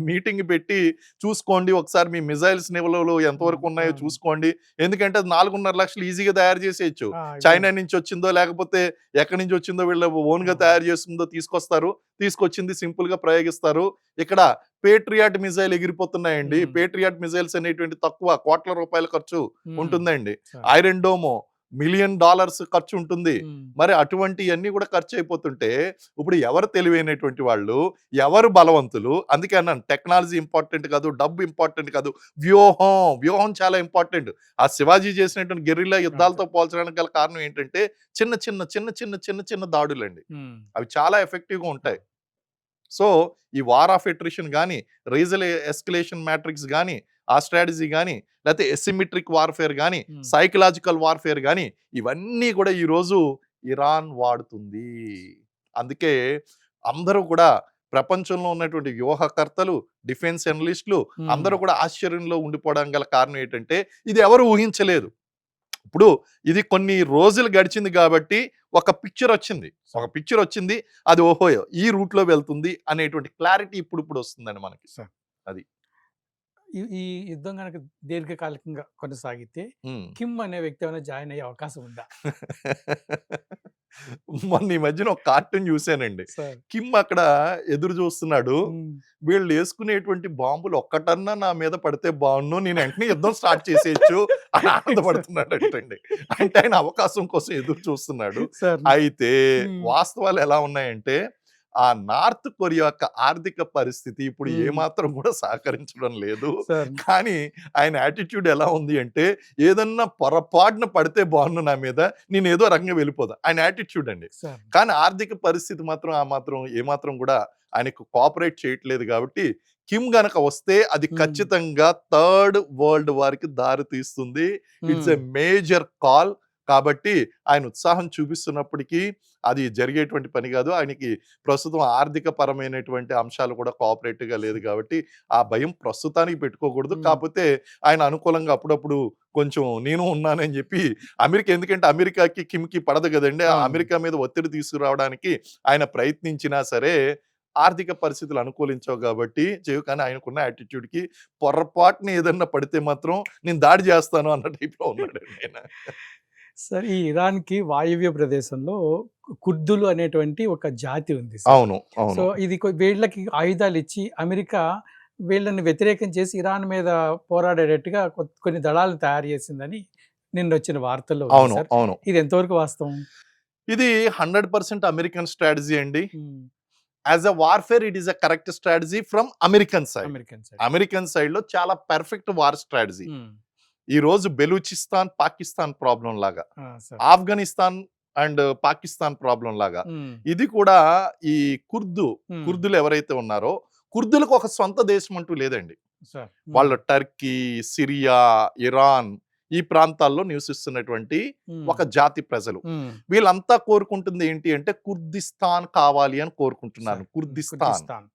మీటింగ్ పెట్టి చూసుకోండి. ఒకసారి మీ మిసైల్స్ నిల్వలు ఎంతవరకు ఉన్నాయో ఆ! చూసుకోండి. ఎందుకంటే అది 4.5 లక్షలు ఈజీగా తయారు చేసేయొచ్చు. ఆ! చైనా నుంచి వచ్చిందో లేకపోతే ఎక్కడి నుంచి వచ్చిందో వీళ్ళు ఓన్‌గా ఆ! తయారు చేసిందో తీసుకొస్తారు. తీసుకొచ్చింది సింపుల్‌గా ప్రయోగిస్తారు. ఇక్కడ పేట్రియాట్ మిసైల్ ఎగిరిపోతున్నాయండి. హ్మ్. పేట్రియాట్ మిసైల్స్ అనేటువంటి తక్కువ కోట్ల రూపాయల ఖర్చు హ్మ్. ఉంటుందండి. సార్. ఐరన్ డోమో $1,000,000 ఖర్చు ఉంటుంది. హ్మ్. మరి అటువంటియన్నీ కూడా ఖర్చు అయిపోతుంటే, ఇప్పుడు ఎవరు తెలివైనటువంటి వాళ్ళు, ఎవరు బలవంతులు? అందుకే అన్నాను టెక్నాలజీ ఇంపార్టెంట్ కాదు, డబ్బు ఇంపార్టెంట్ కాదు. వ్యూహం, వ్యూహం చాలా ఇంపార్టెంట్. ఆ శివాజీ చేసినటువంటి గెరిల్లా యుద్ధాలతో పోల్చడానికి గల కారణం ఏంటంటే, చిన్న చిన్న దాడులండి. హ్మ్. అవి చాలా ఎఫెక్టివ్‌గా ఉంటాయి. సో, ఈ వార్ ఆఫ్ అట్రిషన్ గాని, రీజనల్ ఎస్కలేషన్ మ్యాట్రిక్స్ గాని, ఆ స్ట్రాటజీ గాని, లేతే ఎసిమెట్రిక్ వార్‌ఫేర్ గాని, హ్మ్. సైకలాజికల్ వార్‌ఫేర్ గాని, ఇవన్నీ కూడా ఈరోజు ఇరాన్ వాడుతుంది. అందుకే అందరూ కూడా ప్రపంచంలో ఉన్నటువంటి వ్యూహకర్తలు, డిఫెన్స్ అనలిస్ట్‌లు హ్మ్. అందరూ కూడా ఆశ్చర్యంలో ఉండిపోవడానికి గల కారణం ఏంటంటే, ఇది ఎవరు ఊహించలేదు. ఇప్పుడు ఇది కొన్ని రోజులు గడిచింది కాబట్టి ఒక పిక్చర్ వచ్చింది. ఒక సార్. పిక్చర్ వచ్చింది. అది ఓహో! ఈ రూట్‌లో వెళ్తుంది అనేటువంటి క్లారిటీ ఇప్పుడిప్పుడు వస్తుందండి మనకి. సార్. అది. ఈ ఈ యుద్ధం గనక దీర్ఘకాలికంగా కొనసాగితే హ్మ్. కిమ్ అనే వ్యక్తి ఏమైనా జాయిన్ అయ్యే అవకాశం ఉందా? మొన్న ఈ మధ్యన ఒక కార్టూన్ చూసానండి. సార్. కిమ్ అక్కడ ఎదురు చూస్తున్నాడు. హ్మ్. వీళ్ళేసుకునేటువంటి బాంబులు ఒక్కటన్నా నా మీద పడితే బావున్ను. నేను వెంటనే యుద్ధం స్టార్ట్ చేసేయొచ్చు అని ఆనందపడుతున్నాడంటండి. అంటే ఆయన అవకాశం కోసం ఎదురు చూస్తున్నాడు. సార్. అయితే హ్మ్. వాస్తవాలు ఎలా ఉన్నాయంటే, ఆ నార్త్ కొరియా యొక్క ఆర్థిక పరిస్థితి ఇప్పుడు హ్మ్. ఏమాత్రం కూడా సహకరించడం లేదు. సార్. కానీ ఆయన యాటిట్యూడ్ ఎలా ఉంది అంటే, ఏదన్నా పొరపాటున పడితే బావున్ను నా మీద. నేనేదో రకంగా వెళ్ళిపోతా. ఆయన యాటిట్యూడ్ అండి. సార్. కానీ ఆర్థిక పరిస్థితి మాత్రం ఆ మాత్రం ఏమాత్రం కూడా ఆయనకు కోఆపరేట్ చేయట్లేదు కాబట్టి కిమ్ గనక వస్తే అది హ్మ్. ఖచ్చితంగా థర్డ్ వరల్డ్ వార్‌కి దారి తీస్తుంది. ఇట్స్ హ్మ్. A major call. కాబట్టి ఆయన ఉత్సాహం చూపిస్తున్నప్పటికీ అది జరిగేటువంటి పని కాదు. ఆయనకి ప్రస్తుతం ఆర్థిక పరమైనటువంటి అంశాలు కూడా కోఆపరేటివ్‌గా లేదు కాబట్టి ఆ భయం ప్రస్తుతానికి పెట్టుకోకూడదు. హ్మ్. కాపోతే ఆయన అనుకూలంగా అప్పుడప్పుడు కొంచెం నేను ఉన్నానని చెప్పి అమెరికా ఎందుకంటే అమెరికాకి, కిమ్‌కి పడదు గదండీ! అవును. అమెరికా మీద ఒత్తిడి తీసుకురావడానికి ఆయన ప్రయత్నించినా సరే, ఆర్థిక పరిస్థితులు అనుకూలించవు గాబట్టి కానీ ఆయనకున్న యాటిట్యూడ్‌కి పొరపాటున ఏదన్నా పడితే మాత్రం నేను దాడి జేస్తాను అన్న టైప్‌లో ఉన్నాడండి ఆయన. సార్, ఈ ఇరాన్‌కి వాయువ్య ప్రదేశంలో కుర్దులు అనేటువంటి ఒక జాతి ఉంది సార్. అవును. సో, అవును. ఇది వీళ్ళకి ఆయుధాలిచ్చి అమెరికా వీళ్ళని వ్యతిరేకం చేసి ఇరాన్ మీద పోరాడేటట్టుగా కొన్ని దళాలను తయారు చేసిందని నిన్నొచ్చిన వార్తల్లో ఉంది అవును. సార్. అవును. ఇది ఎంతవరకు వాస్తవం? ఇది 100% అమెరికన్ స్ట్రాటజీ అండి. Hmm. As a warfare it is a correct strategy from American side. American side. American సైడ్‌లో చాలా పర్ఫెక్ట్ వార్ స్ట్రాటజీ. హ్మ్. ఈరోజు బెలూచిస్తాన్, పాకిస్తాన్ ప్రాబ్లమ్ లాగా. ఆ! Sir. Afghanistan and Pakistan problem లాగా. హ్మ్. ఇది కూడా ఈ హ్మ్. కుర్దులు ఎవరైతే ఉన్నారో, కుర్దులకు ఒక సొంత దేశం అంటూ లేదండి. సార్. హ్మ్. వాళ్ళు టర్కీ, సిరియా, ఇరాన్ ఈ ప్రాంతాల్లో నివసిస్తున్నటువంటి హ్మ్. ఒక జాతి ప్రజలు. హ్మ్. వీళ్ళంతా కోరుకుంటుంది ఏంటి అంటే కుర్దిస్తాన్ కావాలి అని కోరుకుంటున్నారు. సార్. హ్మ్. కుర్దిస్తాన్. కుర్దిస్తాన్.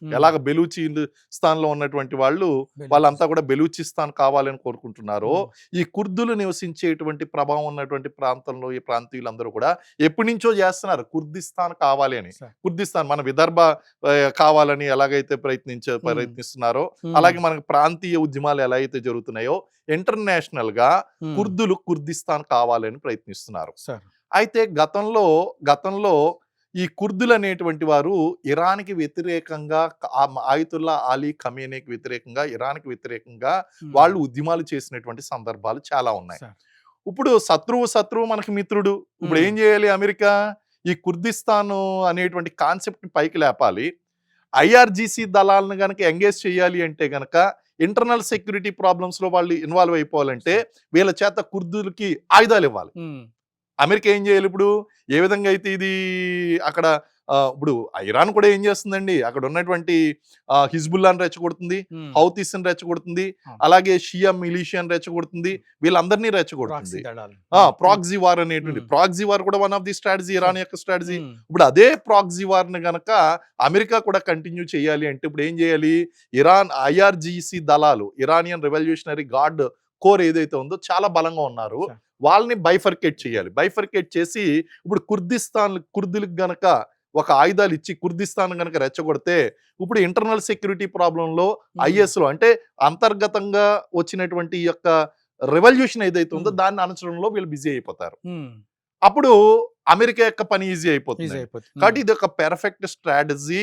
హ్మ్. ఎలాగ బెలూచిస్తాన్‌లో ఉన్నటువంటి వాళ్ళు, వాళ్ళంతా బెలూచిస్తాన్. కూడా బెలూచిస్తాన్ కావాలని కోరుకుంటున్నారో, హ్మ్. ఈ కుర్దులు నివసించేటువంటి ప్రభావం ఉన్నటువంటి ప్రాంతంలో ఈ ప్రాంతీయులందరూ కూడా ఎప్పటినుంచో చేస్తున్నారు. కుర్దిస్తాన్ కావాలి అని. సార్. కుర్దిస్తాన్ మన విదర్భ కావాలని ఎలాగైతే హ్మ్. ప్రయత్నిస్తున్నారో, హ్మ్. అలాగే మనకు ప్రాంతీయ ఉద్యమాలు ఎలా అయితే జరుగుతున్నాయో, ఇంటర్నేషనల్‌గా హ్మ్. కుర్దిస్తాన్ కావాలని ప్రయత్నిస్తున్నారు. సార్. అయితే గతంలో ఈ కుర్దులు అనేటువంటి వారు ఇరాన్‌కి వ్యతిరేకంగా ఆయతుల్లా అలీ ఖమేనీకి వ్యతిరేకంగా, ఇరాన్‌కి వ్యతిరేకంగా వాళ్ళు ఉద్యమాలు చేసినటువంటి సందర్భాలు చాలా ఉన్నాయి. సార్. ఇప్పుడు శత్రువు మనకి మిత్రుడు. ఇప్పుడు ఏం చేయాలి అమెరికా? ఈ కుర్దిస్తాను అనేటువంటి కాన్సెప్ట్‌ని పైకి లేపాలి. ఐఆర్‌జీసీ దళాలను గనక ఎంగేజ్ చేయాలి అంటే గనక ఇంటర్నల్ సెక్యూరిటీ ప్రాబ్లమ్స్‌లో వాళ్ళు ఇన్వాల్వ్ అయిపోవాలంటే వీళ్ళ చేత కుర్దులకి ఆయుధాలివ్వాలి. అమెరికా ఏం చేయాలి ఇప్పుడు? ఏ విధంగా అయితే ఇది అక్కడ ఇప్పుడు ఇరాన్ కూడా ఏం చేస్తుందండి? అక్కడ ఉన్నటువంటి హిజ్బుల్లాని రెచ్చగొడుతుంది, హౌతీస్‌ని రెచ్చగొడుతుంది, అలాగే షియా మిలిషియాని రెచ్చగొడుతుంది, వీళ్ళందరినీ రెచ్చగొడుతుంది. ప్రాక్సీ వార్ అనేటువంటి ప్రాక్సీ వార్ కూడా one of the strategy, Iran యొక్క స్ట్రాటజీ. ఇప్పుడు అదే ప్రాక్సీ వార్‌ని గనక అమెరికా కూడా కంటిన్యూ చేయాలి అంటే ఇప్పుడు ఏం చేయాలి? ఇరాన్ ఐఆర్‌జీసీ దళాలు, ఇరానియన్ రెవల్యూషనరీ గార్డ్ కోర్ ఏదైతే ఉందో చాలా బలంగా ఉన్నారు. వాళ్ళని బైఫర్కేట్ చేయాలి. బైఫర్కేట్ చేసి ఇప్పుడు కుర్దులకు గనక ఒక ఆయుధాలు ఇచ్చి కుర్దిస్తాన్ గనక రెచ్చగొడితే ఇప్పుడు ఇంటర్నల్ సెక్యూరిటీ ప్రాబ్లంలో ఐఎస్‌లో అంటే అంతర్గతంగా వచ్చినటువంటి ఈ యొక్క రెవల్యూషన్ ఏదైతే ఉందో దాన్ని అణచడంలో వీళ్ళు బిజీ అయిపోతారు. అప్పుడు అమెరికా యొక్క పని ఈజీ అయిపోతుంది. కాబట్టి ఇది ఒక పెర్ఫెక్ట్ స్ట్రాటజీ.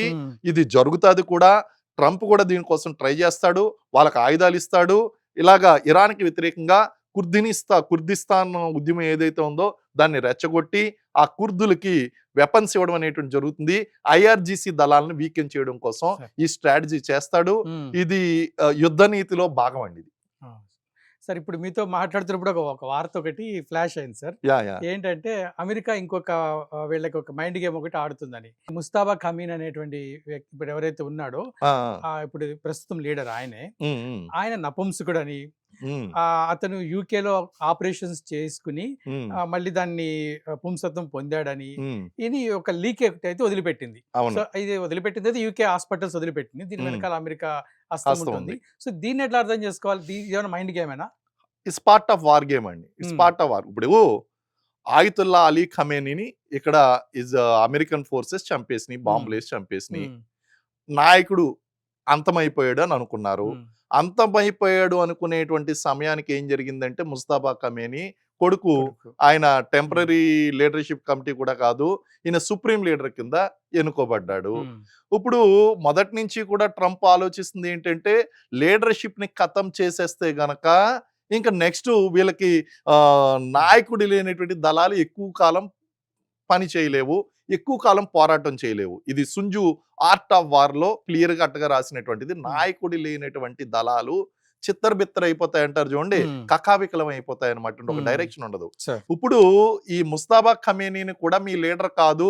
ఇది జరుగుతుంది కూడా. ట్రంప్ కూడా దీనికోసం ట్రై చేస్తాడు. వాళ్ళకి ఆయుధాలు ఇస్తాడు. ఇలాగా ఇరాన్‌కి వ్యతిరేకంగా కుర్దిస్తాన్ ఉద్యమం ఏదైతే ఉందో దాన్ని రెచ్చగొట్టి ఆ కుర్దులకి వెపన్స్ ఇవ్వడం అనేటువంటి జరుగుతుంది. ఐఆర్‌జీసీ దళాలను వీకెన్ చేయడం కోసం ఈ స్ట్రాటజీ చేస్తాడు. ఇది యుద్ధ నీతిలో భాగం అండి. సార్ ఇప్పుడు మీతో మాట్లాడుతున్నప్పుడు ఒక వార్త ఒకటి ఫ్లాష్ అయింది సార్. ఏంటంటే అమెరికా ఇంకొక వీళ్ళకి ఒక మైండ్ గేమ్ ఒకటి ఆడుతుందని. ముస్తాబా ఖమీన్ అనేటువంటి వ్యక్తి ఇప్పుడు ఎవరైతే ఉన్నాడో ఇప్పుడు ప్రస్తుతం లీడర్ ఆయన నపుంసకుడు అని అతను యూకేలో ఆపరేషన్స్ చేసుకుని మళ్ళీ దాన్ని పుంసత్వం పొందాడని ఇది ఒక లీక్ అయితే వదిలిపెట్టింది. సో ఇది వదిలిపెట్టింది అయితే యూకే హాస్పిటల్స్ వదిలిపెట్టింది. దీని వెనకాల అమెరికా హస్తం ఉంటుంది. సో దీన్ని ఎట్లా అర్థం చేసుకోవాలి? ఏమైనా మైండ్ గేమేనా? It's part of war game అండి. It's part of war. ఇప్పుడు ఆయుతుల్లా అలీ ఖమేనీని ఇక్కడ అమెరికన్ ఫోర్సెస్ చంపేసినాయి, బాంబులేసి చంపేసినాయి. నాయకుడు అంతమైపోయాడు అని అనుకున్నారు. అంతమైపోయాడు అనుకునేటువంటి సమయానికి ఏం జరిగిందంటే ముస్తాబా ఖమేనీ కొడుకు ఆయన టెంపరరీ లీడర్షిప్ కమిటీ కూడా కాదు, ఈయన సుప్రీం లీడర్ కింద ఎన్నుకోబడ్డాడు. ఇప్పుడు మొదటి నుంచి కూడా ట్రంప్ ఆలోచిస్తుంది ఏంటంటే లీడర్షిప్ ని ఖతం చేసేస్తే గనక ఇంకా నెక్స్ట్ వీళ్ళకి నాయకుడు లేనటువంటి దళాలు ఎక్కువ కాలం పని చేయలేవు, ఎక్కువ కాలం పోరాటం చేయలేవు. ఇది సుంజు ఆర్ట్ ఆఫ్ వార్ లో క్లియర్ కట్ గా రాసినటువంటిది. నాయకుడి లేనటువంటి దళాలు చిత్తరబిత్తర అయిపోతాయి అంటారు చూడండి, కకావికలం అయిపోతాయి అనమాట. ఒక డైరెక్షన్ ఉండదు. ఇప్పుడు ఈ ముస్తాబా ఖమేనీని కూడా మీ లీడర్ కాదు,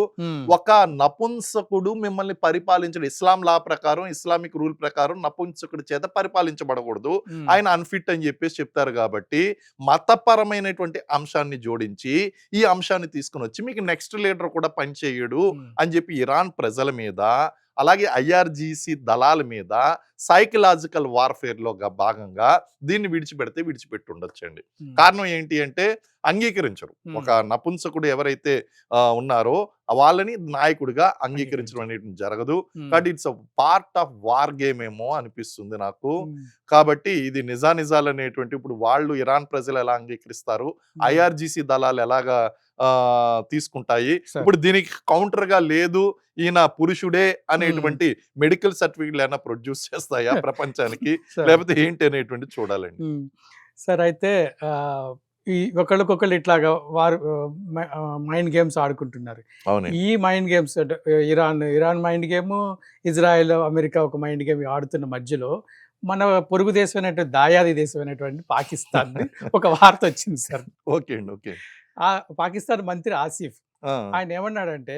ఒక నపుంసకుడు మిమ్మల్ని పరిపాలించడు. ఇస్లాం లా ప్రకారం, ఇస్లామిక్ రూల్ ప్రకారం నపుంసకుడి చేత పరిపాలించబడకూడదు, ఆయన అన్ఫిట్ అని చెప్పేసి చెప్తారు. కాబట్టి మతపరమైనటువంటి అంశాన్ని జోడించి ఈ అంశాన్ని తీసుకుని వచ్చి మీకు నెక్స్ట్ లీడర్ కూడా పనిచేయడు అని చెప్పి ఇరాన్ ప్రజల మీద అలాగే ఐఆర్‌జీసీ దళాల మీద సైకలాజికల్ వార్ఫేర్ లో భాగంగా దీన్ని విడిచిపెట్టి ఉండొచ్చండి. కారణం ఏంటి అంటే అంగీకరించరు. ఒక నపుంసకుడు ఎవరైతే ఉన్నారో వాళ్ళని నాయకుడిగా అంగీకరించడం అనేది జరగదు. కాబట్టి it's part of war game ఏమో అనిపిస్తుంది నాకు. కాబట్టి ఇది నిజాలు అనేటువంటి ఇప్పుడు వాళ్ళు ఇరాన్ ప్రజలు ఎలా అంగీకరిస్తారు, ఐఆర్‌జీసీ దళాలు ఎలాగా తీసుకుంటాయి. ఇప్పుడు దీనికి కౌంటర్ గా లేదు ఈయన పురుషుడే అనేటువంటి మెడికల్ సర్టిఫికెట్లు ఏమైనా ప్రొడ్యూస్ చేస్తాయా ప్రపంచానికి, లేకపోతే ఏంటి అనేటువంటి చూడాలండి. సార్ అయితే ఈ ఒకళ్ళకొకళ్ళు ఇట్లాగా వారు మైండ్ గేమ్స్ ఆడుకుంటున్నారు. ఈ mind games Iran mind game, Israel America ఒక మైండ్ గేమ్ ఆడుతున్న మధ్యలో మన పొరుగు దేశమైనటువంటి దాయాది దేశమైనటువంటి పాకిస్తాన్ ఒక వార్త వచ్చింది సార్. ఓకే అండి. ఓకే. పాకిస్తాన్ మంత్రి ఆసిఫ్ ఆయన ఏమన్నాడంటే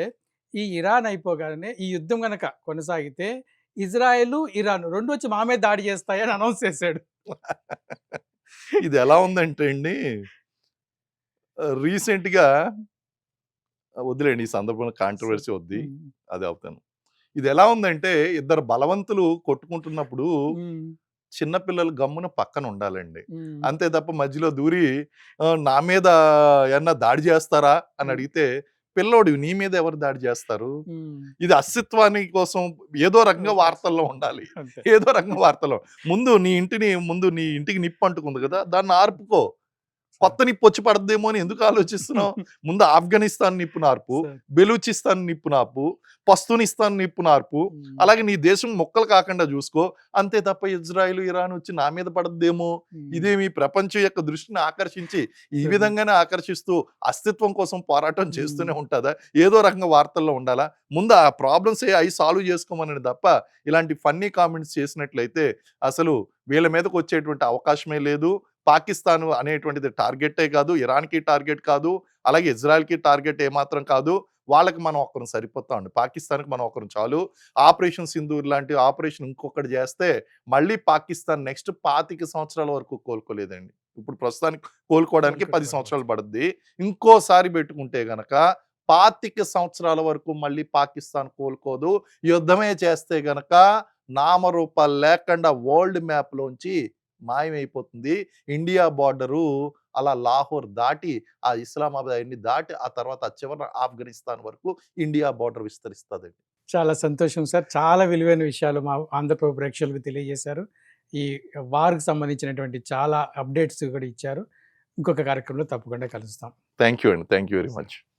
ఈ ఇరాన్ అయిపోగానే ఈ యుద్ధం గనక కొనసాగితే ఇజ్రాయెల్, ఇరాన్ రెండు వచ్చి మా మీద దాడి చేస్తాయని అనౌన్స్ చేశాడు. ఇది ఎలా ఉందంటే అండి, రీసెంట్ గా వదిలేండి ఈ సందర్భంలో కాంట్రవర్సీ వద్ది, అది అవుతాను. ఇది ఎలా ఉందంటే ఇద్దరు బలవంతులు కొట్టుకుంటున్నప్పుడు చిన్నపిల్లలు గమ్మున పక్కన ఉండాలండి, అంతే తప్ప మధ్యలో దూరి నా మీద ఏమన్నా దాడి చేస్తారా అని అడిగితే పిల్లోడు నీ మీద ఎవరు దాడి చేస్తారు? ఇది అస్తిత్వాని కోసం ఏదో రకంగా వార్తల్లో ఉండాలి, ఏదో రకంగా వార్తల్లో ముందు నీ ఇంటికి నిప్పు అంటుకుంది కదా, దాన్ని ఆర్పుకో, కొత్త నిప్పు వచ్చి పడద్దేమో అని ఎందుకు ఆలోచిస్తున్నావు? ముందు ఆఫ్ఘనిస్తాన్ నిప్పు నార్పు, సార్. బెలూచిస్తాన్ నిప్పు నార్పు, పస్తూనిస్తాన్ నిప్పు నార్పు, అలాగే నీ దేశం మొక్కలు కాకుండా చూసుకో. అంతే తప్ప ఇజ్రాయిల్, ఇరాన్ వచ్చి నా మీద పడద్దేమో, ఇదేమి ప్రపంచం యొక్క దృష్టిని ఆకర్షించి ఈ సరే. విధంగానే ఆకర్షిస్తూ అస్తిత్వం కోసం పోరాటం చేస్తూనే ఉంటుందా? ఏదో రకంగా వార్తల్లో ఉండాలా? ముందు ఆ ప్రాబ్లమ్స్ అవి సాల్వ్ చేసుకోమని తప్ప ఇలాంటి ఫన్నీ కామెంట్స్ చేసినట్లయితే అసలు వీళ్ళ మీదకి వచ్చేటువంటి అవకాశమే లేదు. పాకిస్తాన్ అనేటువంటిది టార్గెటే కాదు, ఇరాన్కి టార్గెట్ కాదు, అలాగే ఇజ్రాయెల్కి టార్గెట్ ఏమాత్రం కాదు. వాళ్ళకి మనం ఒక్కరం సరిపోతామండి. పాకిస్తాన్కి మనం ఒక్కరం చాలు. ఆపరేషన్ సింధూర్ లాంటి ఆపరేషన్ ఇంకొకటి చేస్తే మళ్ళీ పాకిస్తాన్ నెక్స్ట్ 25 సంవత్సరాల వరకు కోలుకోలేదండి. ఇప్పుడు ప్రస్తుతానికి కోలుకోవడానికి 10 సంవత్సరాలు పడుద్ది. ఇంకోసారి పెట్టుకుంటే గనక 25 సంవత్సరాల వరకు మళ్ళీ పాకిస్తాన్ కోలుకోదు. యుద్ధమే చేస్తే గనక నామరూపాలు లేకుండా వరల్డ్ మ్యాప్‌లోంచి మాయమైపోతుంది. ఇండియా బోర్డరు అలా లాహోర్ దాటి, ఆ ఇస్లామాబాద్ అయన్నీ దాటి, ఆ తర్వాత ఆ చివరన ఆఫ్ఘనిస్తాన్ వరకు ఇండియా బోర్డర్ విస్తరిస్తదండి. చాలా సంతోషం సార్. చాలా విలువైన విషయాలు మా ఆంధ్రప్రభ ప్రేక్షకులకు తెలియజేశారు. ఈ వార్‌కి సంబంధించినటువంటి చాలా అప్డేట్స్ కూడా ఇచ్చారు. ఇంకొక కార్యక్రమంలో తప్పకుండా కలుస్తాం. థాంక్ యూ అండి. Thank you very much.